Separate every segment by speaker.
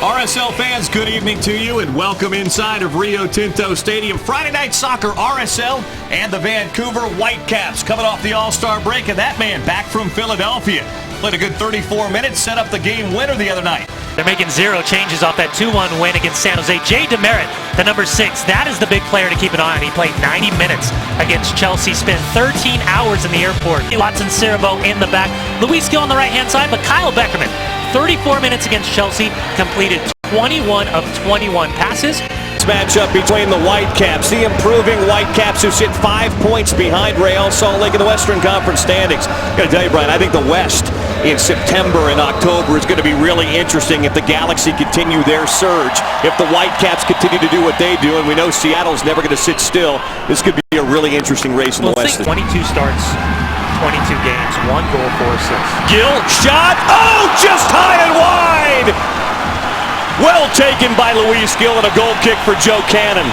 Speaker 1: RSL fans, good evening to you and welcome inside of Rio Tinto Stadium. Friday Night Soccer, RSL and the Vancouver Whitecaps coming off the All-Star break, and that man back from Philadelphia. Played a good 34 minutes, set up the game winner the other night.
Speaker 2: They're making 0 changes off that 2-1 win against San Jose. Jay DeMerit, the number 6, that is the big player to keep an eye on. He played 90 minutes against Chelsea, spent 13 hours in the airport. Watson Cirabo in the back, Luis Gil on the right-hand side, but Kyle Beckerman, 34 minutes against Chelsea, completed 21 of 21 passes.
Speaker 1: Matchup between the Whitecaps, the improving Whitecaps who sit 5 points behind Real Salt Lake in the Western Conference standings. I'm going to tell you, Brian, I think the West in September and October is going to be really interesting if the Galaxy continue their surge. If the Whitecaps continue to do what they do, and we know Seattle's never going to sit still, this could be a really interesting race in the West.
Speaker 2: 22 starts, 22 games, 1 goal, 4 assists.
Speaker 1: Gil, shot, oh, just high and wide! Well taken by Luis Gil and a goal kick for Joe Cannon.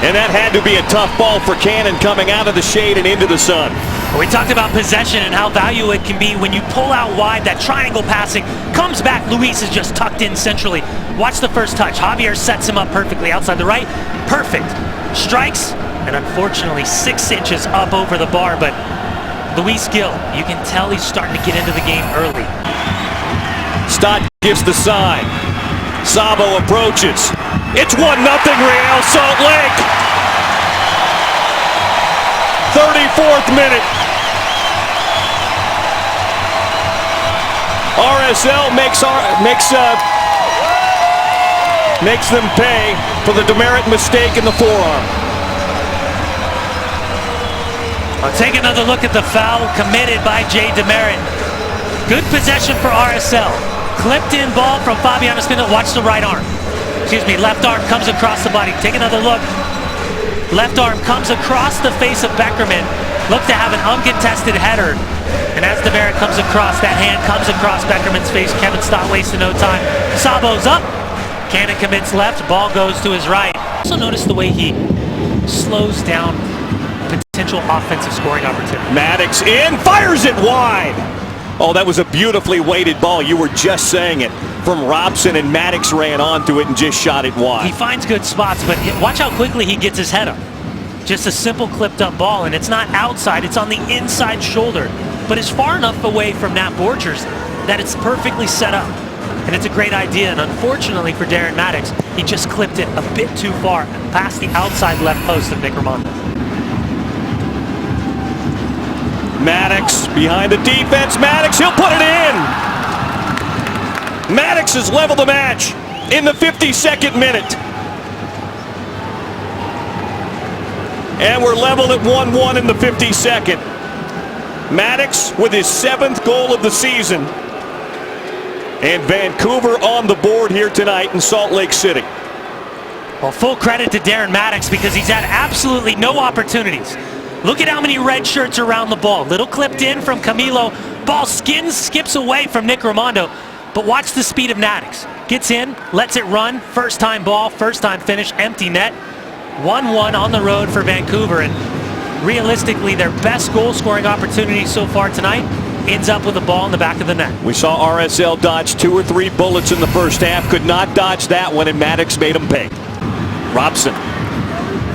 Speaker 1: And that had to be a tough ball for Cannon coming out of the shade and into the sun.
Speaker 2: We talked about possession and how valuable it can be when you pull out wide. That triangle passing comes back. Luis is just tucked in centrally. Watch the first touch. Javier sets him up perfectly outside the right. Perfect. Strikes, and unfortunately 6 inches up over the bar. But Luis Gil, you can tell he's starting to get into the game early.
Speaker 1: Stott gives the sign. Sabo approaches. It's 1-0 Real Salt Lake. 34th minute. RSL makes them pay for the DeMerit mistake in the forearm.
Speaker 2: I'll take another look at the foul committed by Jay DeMerit. Good possession for RSL. Clipped in ball from Fabiano Espinosa. Watch the right arm. Excuse me, left arm comes across the body. Take another look. Left arm comes across the face of Beckerman. Look to have an uncontested header. And as DeMerit comes across, that hand comes across Beckerman's face. Kevin Stott wasting no time. Sabo's up. Cannon commits left. Ball goes to his right. Also notice the way he slows down potential offensive scoring opportunity.
Speaker 1: Maddox in, fires it wide. Oh, that was a beautifully weighted ball. You were just saying it. From Robson, and Maddox ran onto it and just shot it wide.
Speaker 2: He finds good spots, but watch how quickly he gets his head up. Just a simple clipped up ball, and it's not outside, it's on the inside shoulder. But it's far enough away from Nat Borchers that it's perfectly set up. And it's a great idea, and unfortunately for Darren Maddox, he just clipped it a bit too far past the outside left post of Nick Raimondo.
Speaker 1: Maddox behind the defense. Maddox, he'll put it in. Maddox has leveled the match in the 52nd minute. And we're leveled at 1-1 in the 52nd. Maddox with his 7th goal of the season. And Vancouver on the board here tonight in Salt Lake City.
Speaker 2: Well, full credit to Darren Maddox because he's had absolutely no opportunities. Look at how many red shirts are around the ball. Little clipped in from Camilo. Ball skips away from Nick Raimondo. But watch the speed of Maddox. Gets in, lets it run. First time ball, first time finish, empty net. 1-1 on the road for Vancouver. And realistically, their best goal scoring opportunity so far tonight ends up with a ball in the back of the net.
Speaker 1: We saw RSL dodge 2 or 3 bullets in the first half. Could not dodge that one, and Maddox made him pay. Robson.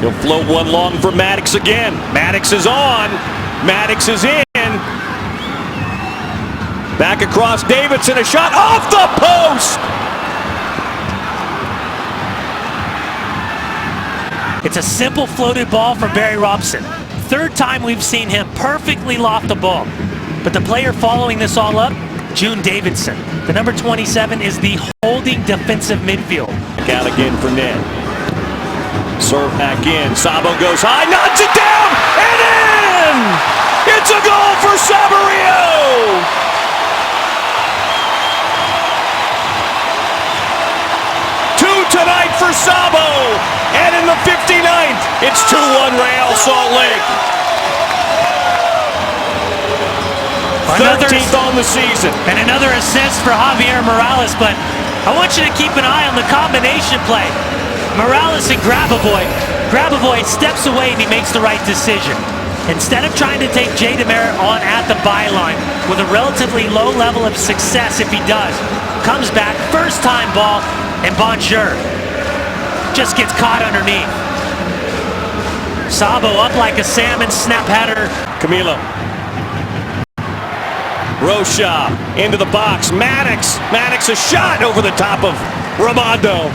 Speaker 1: He'll float one long for Maddox again. Maddox is on. Maddox is in. Back across Davidson, a shot off the post!
Speaker 2: It's a simple floated ball for Barry Robson. 3rd time we've seen him perfectly loft the ball. But the player following this all up, June Davidson. The number 27 is the holding defensive midfield.
Speaker 1: Back out again for Ned. Serve back in. Sabo goes high, knocks it down, and in! It's a goal for Saborio! Tonight for Sabo, and in the 59th, it's 2-1 Real Salt Lake. 13th on the season.
Speaker 2: And another assist for Javier Morales, but I want you to keep an eye on the combination play. Morales and Grabavoy. Grabavoy steps away and he makes the right decision. Instead of trying to take Jay DeMerit on at the byline with a relatively low level of success if he does, comes back, first time ball, and Bonjour just gets caught underneath. Sabo up like a salmon, snap header.
Speaker 1: Camilo. Rocha into the box. Maddox. Maddox a shot over the top of Raimondo.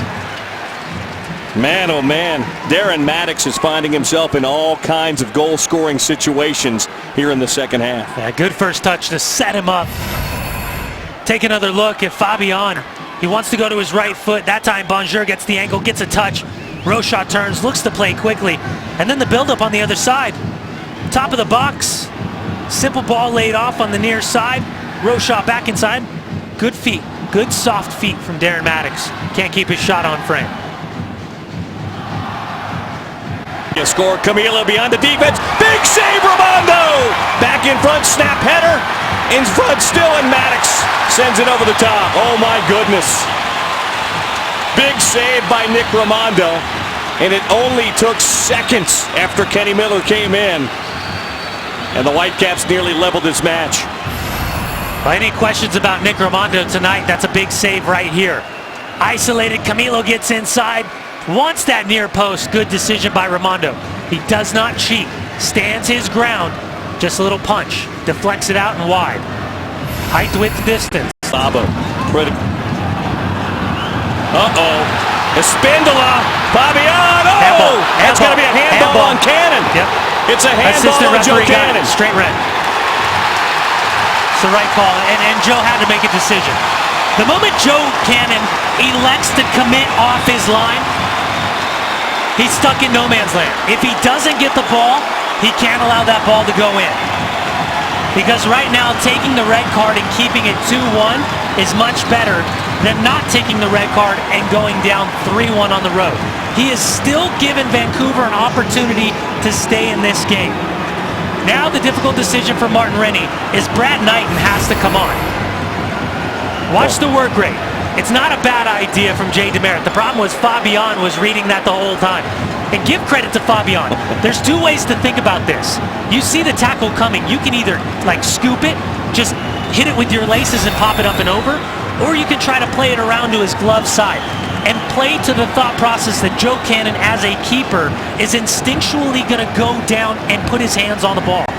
Speaker 1: Man, oh man, Darren Maddox is finding himself in all kinds of goal-scoring situations here in the second half.
Speaker 2: Yeah, good first touch to set him up. Take another look at Fabian. He wants to go to his right foot. That time Bonjour gets the ankle, gets a touch. Rocha turns, looks to play quickly. And then the build-up on the other side. Top of the box. Simple ball laid off on the near side. Rocha back inside. Good feet. Good soft feet from Darren Maddox. Can't keep his shot on frame.
Speaker 1: Score, Camilo beyond the defense. Big save, Raimondo! Back in front, snap header. In front still, and Maddox sends it over the top. Oh my goodness. Big save by Nick Raimondo. And it only took seconds after Kenny Miller came in. And the Whitecaps nearly leveled this match.
Speaker 2: Any questions about Nick Raimondo tonight? That's a big save right here. Isolated, Camilo gets inside. Wants that near post. Good decision by Raimondo. He does not cheat. Stands his ground. Just a little punch. Deflects it out and wide. Height, width, distance.
Speaker 1: Sabo. Uh-oh. Espindola. Fabian. Oh! That's going to be a handball on Cannon.
Speaker 2: Yep.
Speaker 1: It's a handball on Joe Cannon.
Speaker 2: Straight red. It's the right call. And Joe had to make a decision. The moment Joe Cannon elects to commit off his line, he's stuck in no man's land. If he doesn't get the ball, he can't allow that ball to go in. Because right now, taking the red card and keeping it 2-1 is much better than not taking the red card and going down 3-1 on the road. He has still given Vancouver an opportunity to stay in this game. Now the difficult decision for Martin Rennie is Brad Knighton has to come on. Watch the work rate. It's not a bad idea from Jay Demerit. The problem was Fabian was reading that the whole time. And give credit to Fabian. There's two ways to think about this. You see the tackle coming. You can either like scoop it, just hit it with your laces and pop it up and over, or you can try to play it around to his glove side and play to the thought process that Joe Cannon as a keeper is instinctually going to go down and put his hands on the ball.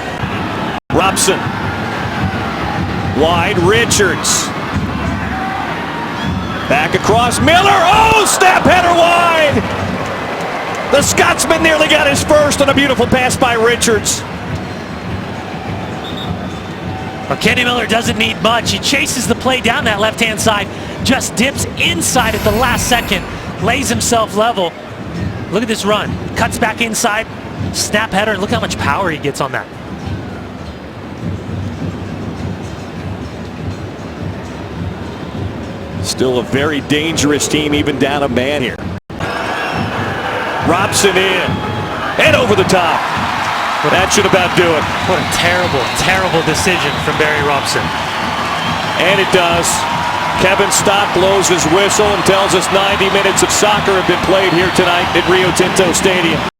Speaker 1: Robson. Wide, Richards. Back across, Miller. Oh, snap header wide. The Scotsman nearly got his first on a beautiful pass by Richards.
Speaker 2: Well, Kenny Miller doesn't need much. He chases the play down that left-hand side, just dips inside at the last second, lays himself level. Look at this run. Cuts back inside, snap header. Look how much power he gets on that.
Speaker 1: Still a very dangerous team, even down a man here. Robson in, and over the top. That should about do it.
Speaker 2: What a terrible, terrible decision from Barry Robson.
Speaker 1: And it does. Kevin Stock blows his whistle and tells us 90 minutes of soccer have been played here tonight at Rio Tinto Stadium.